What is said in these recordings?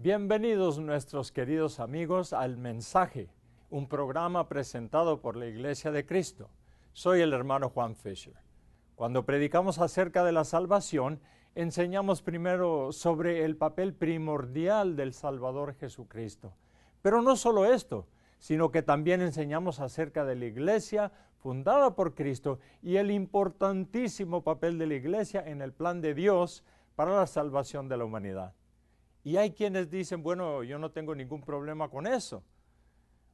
Bienvenidos nuestros queridos amigos al Mensaje, un programa presentado por la Iglesia de Cristo. Soy el hermano Juan Fisher. Cuando predicamos acerca de la salvación, enseñamos primero sobre el papel primordial del Salvador Jesucristo. Pero no solo esto, sino que también enseñamos acerca de la Iglesia fundada por Cristo y el importantísimo papel de la Iglesia en el plan de Dios para la salvación de la humanidad. Y hay quienes dicen, bueno, yo no tengo ningún problema con eso.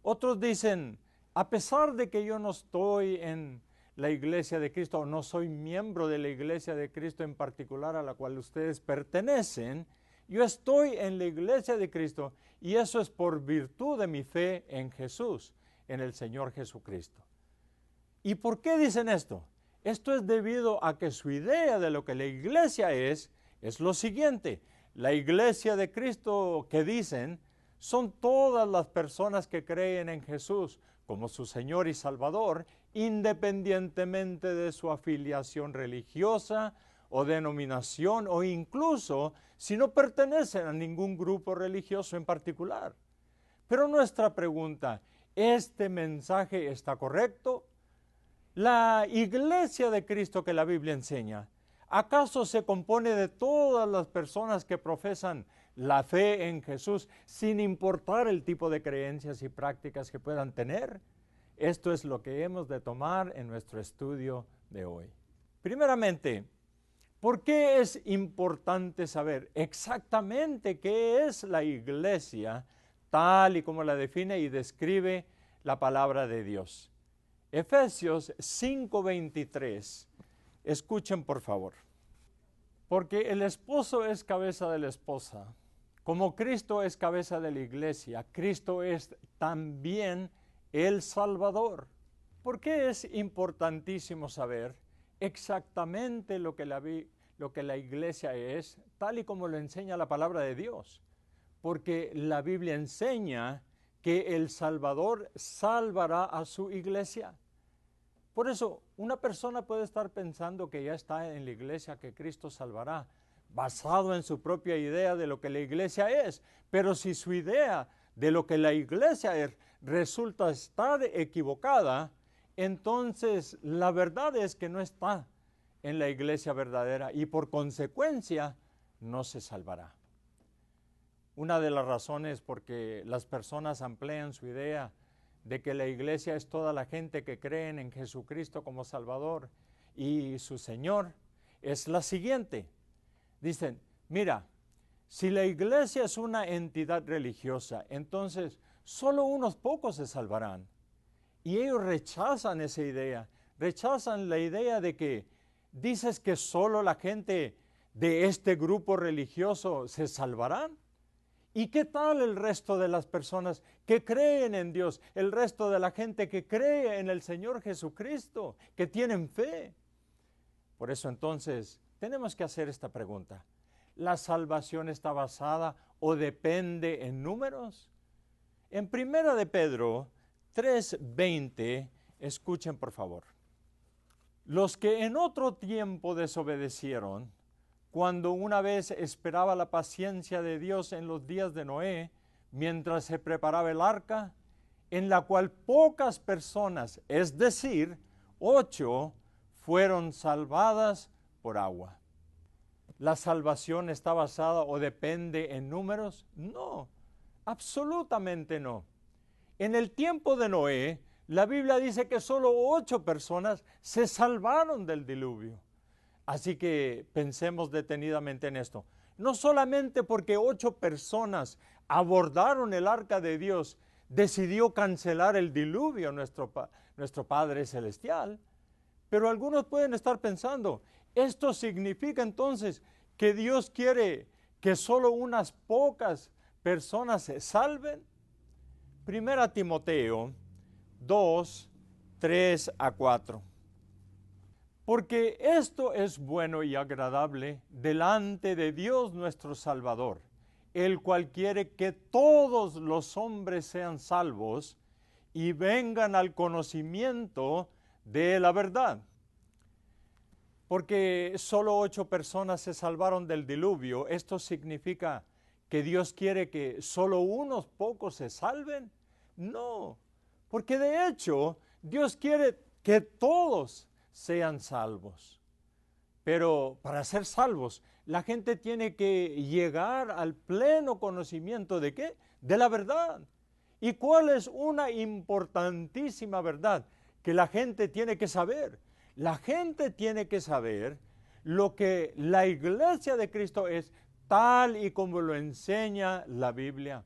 Otros dicen, a pesar de que yo no estoy en la Iglesia de Cristo, o no soy miembro de la Iglesia de Cristo en particular a la cual ustedes pertenecen, yo estoy en la Iglesia de Cristo y eso es por virtud de mi fe en Jesús, en el Señor Jesucristo. ¿Y por qué dicen esto? Esto es debido a que su idea de lo que la Iglesia es lo siguiente. La Iglesia de Cristo que dicen son todas las personas que creen en Jesús como su Señor y Salvador, independientemente de su afiliación religiosa o denominación, o incluso si no pertenecen a ningún grupo religioso en particular. Pero nuestra pregunta, ¿este mensaje está correcto? La Iglesia de Cristo que la Biblia enseña, ¿acaso se compone de todas las personas que profesan la fe en Jesús sin importar el tipo de creencias y prácticas que puedan tener? Esto es lo que hemos de tomar en nuestro estudio de hoy. Primeramente, ¿por qué es importante saber exactamente qué es la Iglesia tal y como la define y describe la palabra de Dios? Efesios 5:23. Escuchen por favor. Porque el esposo es cabeza de la esposa, como Cristo es cabeza de la iglesia, Cristo es también el Salvador. ¿Por qué es importantísimo saber exactamente lo que la iglesia es, tal y como lo enseña la palabra de Dios? Porque la Biblia enseña que el Salvador salvará a su iglesia. Por eso, una persona puede estar pensando que ya está en la iglesia, que Cristo salvará, basado en su propia idea de lo que la iglesia es. Pero si su idea de lo que la iglesia es resulta estar equivocada, entonces la verdad es que no está en la iglesia verdadera y por consecuencia no se salvará. Una de las razones por que las personas amplían su idea de que la iglesia es toda la gente que creen en Jesucristo como Salvador y su Señor, es la siguiente. Dicen, mira, si la iglesia es una entidad religiosa, entonces solo unos pocos se salvarán. Y ellos rechazan esa idea, rechazan la idea de que dices que solo la gente de este grupo religioso se salvarán. ¿Y qué tal el resto de las personas que creen en Dios? El resto de la gente que cree en el Señor Jesucristo, que tienen fe. Por eso entonces tenemos que hacer esta pregunta. ¿La salvación está basada o depende en números? En 1 de Pedro 3:20, escuchen por favor. Los que en otro tiempo desobedecieron, cuando una vez esperaba la paciencia de Dios en los días de Noé, mientras se preparaba el arca, en la cual pocas personas, es decir, 8, fueron salvadas por agua. ¿La salvación está basada o depende en números? No, absolutamente no. En el tiempo de Noé, la Biblia dice que solo 8 personas se salvaron del diluvio. Así que pensemos detenidamente en esto. No solamente porque 8 personas abordaron el arca de Dios, decidió cancelar el diluvio nuestro Padre Celestial, pero algunos pueden estar pensando, ¿esto significa entonces que Dios quiere que solo unas pocas personas se salven? 1 Timoteo 2:3-4. Porque esto es bueno y agradable delante de Dios nuestro Salvador, el cual quiere que todos los hombres sean salvos y vengan al conocimiento de la verdad. Porque solo 8 personas se salvaron del diluvio, esto significa que Dios quiere que solo unos pocos se salven? No, porque de hecho Dios quiere que todos sean salvos. Pero para ser salvos, la gente tiene que llegar al pleno conocimiento ¿de qué? De la verdad. ¿Y cuál es una importantísima verdad que la gente tiene que saber? La gente tiene que saber lo que la iglesia de Cristo es, tal y como lo enseña la Biblia.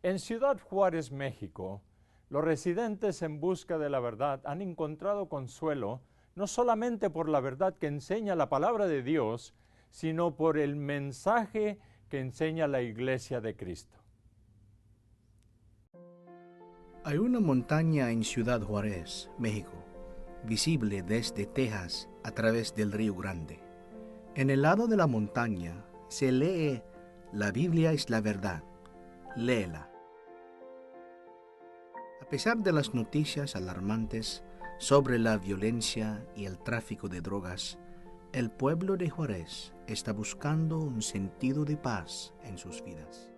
En Ciudad Juárez, México, los residentes en busca de la verdad han encontrado consuelo no solamente por la verdad que enseña la palabra de Dios, sino por el mensaje que enseña la iglesia de Cristo. Hay una montaña en Ciudad Juárez, México, visible desde Texas a través del Río Grande. En el lado de la montaña se lee: "La Biblia es la verdad, léela". A pesar de las noticias alarmantes sobre la violencia y el tráfico de drogas, el pueblo de Juárez está buscando un sentido de paz en sus vidas.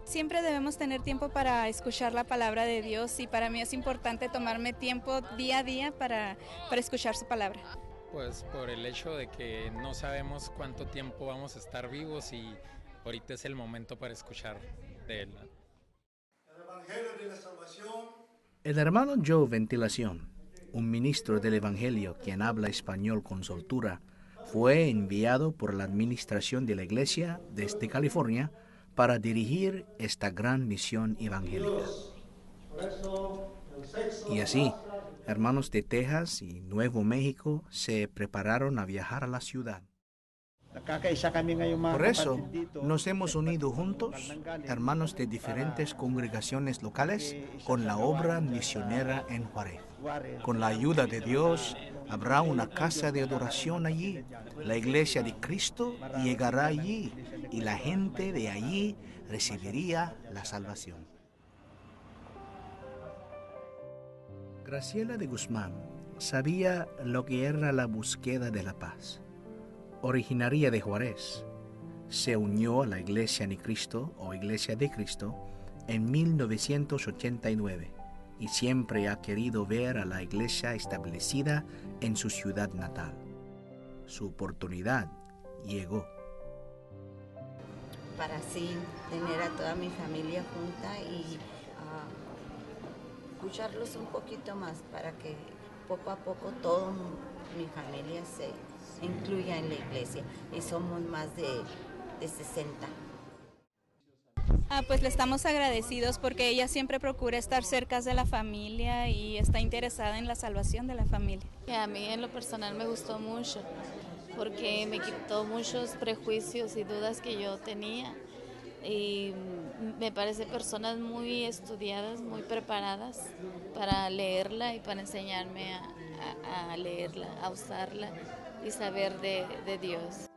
Siempre debemos tener tiempo para escuchar la palabra de Dios, y para mí es importante tomarme tiempo día a día para escuchar su palabra. Pues por el hecho de que no sabemos cuánto tiempo vamos a estar vivos y ahorita es el momento para escuchar de él. El Evangelio de la Salvación. El hermano Joe Ventilación, un ministro del Evangelio quien habla español con soltura, fue enviado por la administración de la iglesia desde California para dirigir esta gran misión evangélica. Y así, hermanos de Texas y Nuevo México se prepararon a viajar a la ciudad. Por eso nos hemos unido juntos, hermanos de diferentes congregaciones locales, con la obra misionera en Juárez. Con la ayuda de Dios, habrá una casa de adoración allí. La iglesia de Cristo llegará allí y la gente de allí recibiría la salvación. Graciela de Guzmán sabía lo que era la búsqueda de la paz. Originaria de Juárez, se unió a la Iglesia de Cristo o Iglesia de Cristo en 1989 y siempre ha querido ver a la iglesia establecida en su ciudad natal. Su oportunidad llegó. Para así tener a toda mi familia junta y escucharlos un poquito más, para que poco a poco toda mi familia se incluya en la iglesia, y somos más de 60. Pues le estamos agradecidos porque ella siempre procura estar cerca de la familia y está interesada en la salvación de la familia. A mí en lo personal me gustó mucho porque me quitó muchos prejuicios y dudas que yo tenía, y me parece personas muy estudiadas, muy preparadas para leerla y para enseñarme a leerla, a usarla y saber de Dios.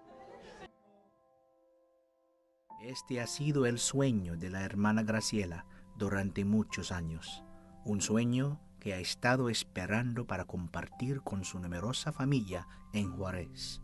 Este ha sido el sueño de la hermana Graciela durante muchos años, un sueño que ha estado esperando para compartir con su numerosa familia en Juárez.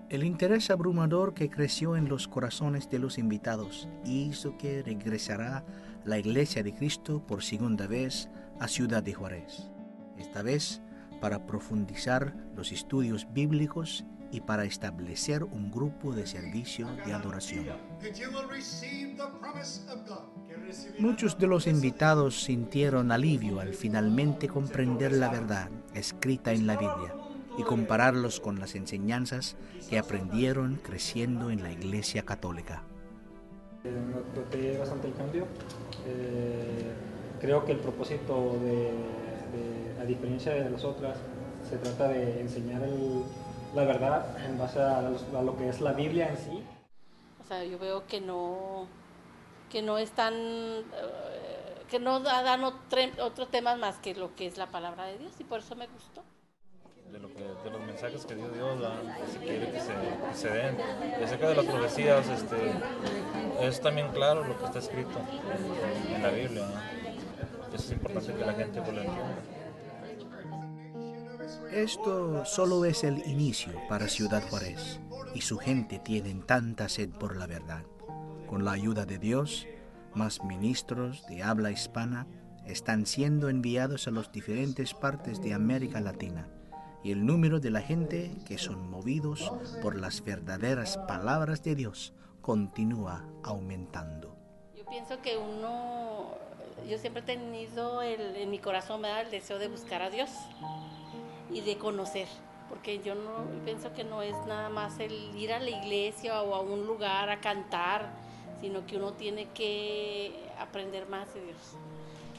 El interés abrumador que creció en los corazones de los invitados hizo que regresara la Iglesia de Cristo por segunda vez a Ciudad de Juárez, esta vez para profundizar los estudios bíblicos y para establecer un grupo de servicio de adoración. Muchos de los invitados sintieron alivio al finalmente comprender la verdad escrita en la Biblia y compararlos con las enseñanzas que aprendieron creciendo en la Iglesia Católica. Noté bastante el cambio. Creo que el propósito a diferencia de las otras, se trata de enseñar la verdad en base a lo que es la Biblia en sí. O sea, yo veo que no están, que no dan otro tema más que lo que es la palabra de Dios, y por eso me gustó. De los mensajes que dio Dios, que se quiere que se den. Y acerca de las profecías, es también claro lo que está escrito en la Biblia, ¿no? Eso es importante que la gente lo entienda. Esto solo es el inicio para Ciudad Juárez, y su gente tienen tanta sed por la verdad. Con la ayuda de Dios, más ministros de habla hispana están siendo enviados a las diferentes partes de América Latina, y el número de la gente que son movidos por las verdaderas palabras de Dios continúa aumentando. Yo pienso que yo siempre he tenido en mi corazón, ¿verdad?, el deseo de buscar a Dios y de conocer, porque yo pienso que no es nada más el ir a la iglesia o a un lugar a cantar, sino que uno tiene que aprender más de Dios.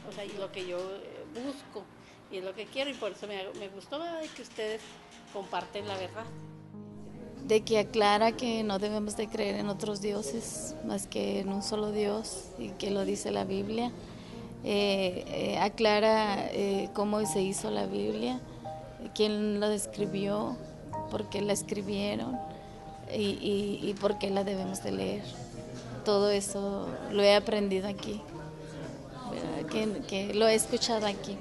O sea, y lo que yo busco y es lo que quiero, y por eso me gustó, ¿verdad?, de que ustedes comparten la verdad. De que aclara que no debemos de creer en otros dioses más que en un solo Dios, y que lo dice la Biblia. Aclara cómo se hizo la Biblia, quién la escribió, por qué la escribieron y por qué la debemos de leer. Todo eso lo he aprendido aquí, que lo he escuchado aquí.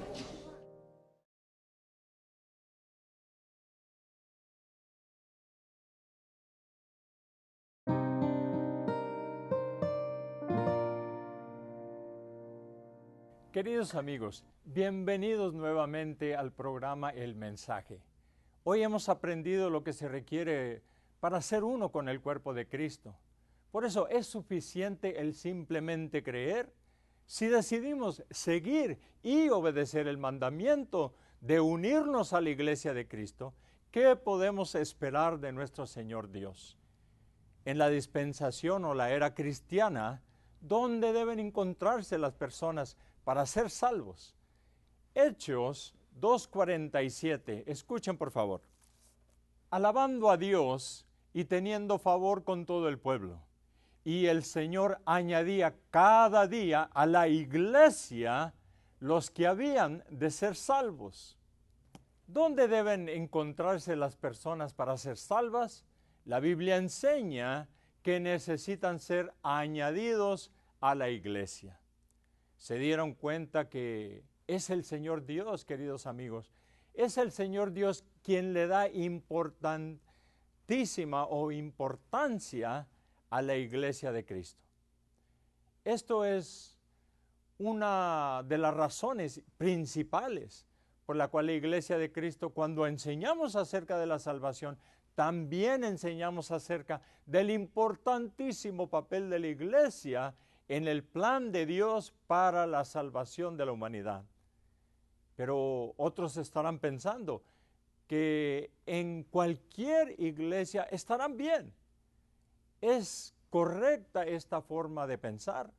Queridos amigos, bienvenidos nuevamente al programa El Mensaje. Hoy hemos aprendido lo que se requiere para ser uno con el cuerpo de Cristo. Por eso es suficiente el simplemente creer. Si decidimos seguir y obedecer el mandamiento de unirnos a la Iglesia de Cristo, ¿qué podemos esperar de nuestro Señor Dios? En la dispensación o la era cristiana, ¿dónde deben encontrarse las personas para ser salvos? Hechos 2:47, escuchen por favor. Alabando a Dios y teniendo favor con todo el pueblo. Y el Señor añadía cada día a la iglesia los que habían de ser salvos. ¿Dónde deben encontrarse las personas para ser salvas? La Biblia enseña que necesitan ser añadidos a la iglesia. Se dieron cuenta que es el Señor Dios, queridos amigos, es el Señor Dios quien le da importantísima o importancia a la Iglesia de Cristo. Esto es una de las razones principales por la cual la Iglesia de Cristo, cuando enseñamos acerca de la salvación, también enseñamos acerca del importantísimo papel de la Iglesia en el plan de Dios para la salvación de la humanidad. Pero otros estarán pensando que en cualquier iglesia estarán bien. ¿Es correcta esta forma de pensar?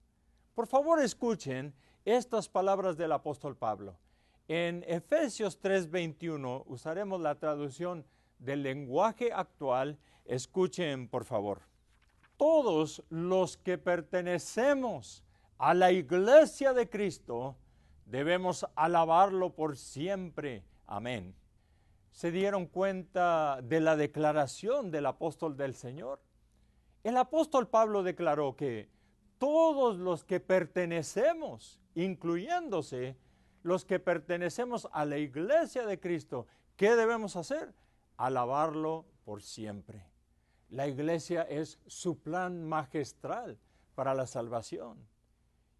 Por favor, escuchen estas palabras del apóstol Pablo. En Efesios 3:21 usaremos la traducción del lenguaje actual. Escuchen, por favor. Todos los que pertenecemos a la Iglesia de Cristo debemos alabarlo por siempre. Amén. ¿Se dieron cuenta de la declaración del apóstol del Señor? El apóstol Pablo declaró que todos los que pertenecemos, incluyéndose los que pertenecemos a la Iglesia de Cristo, ¿qué debemos hacer? Alabarlo por siempre. La iglesia es su plan magistral para la salvación.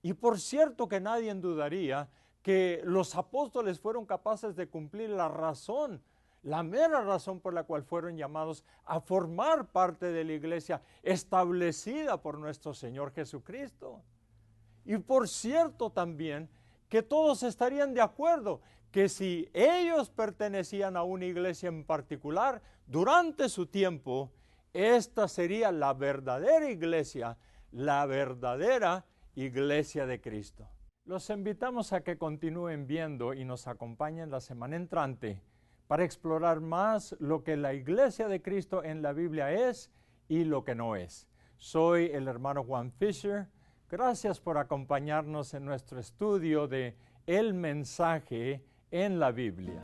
Y por cierto que nadie dudaría que los apóstoles fueron capaces de cumplir la razón, la mera razón por la cual fueron llamados a formar parte de la iglesia establecida por nuestro Señor Jesucristo. Y por cierto también que todos estarían de acuerdo que si ellos pertenecían a una iglesia en particular durante su tiempo, esta sería la verdadera iglesia de Cristo. Los invitamos a que continúen viendo y nos acompañen la semana entrante para explorar más lo que la iglesia de Cristo en la Biblia es y lo que no es. Soy el hermano Juan Fisher. Gracias por acompañarnos en nuestro estudio de El Mensaje en la Biblia.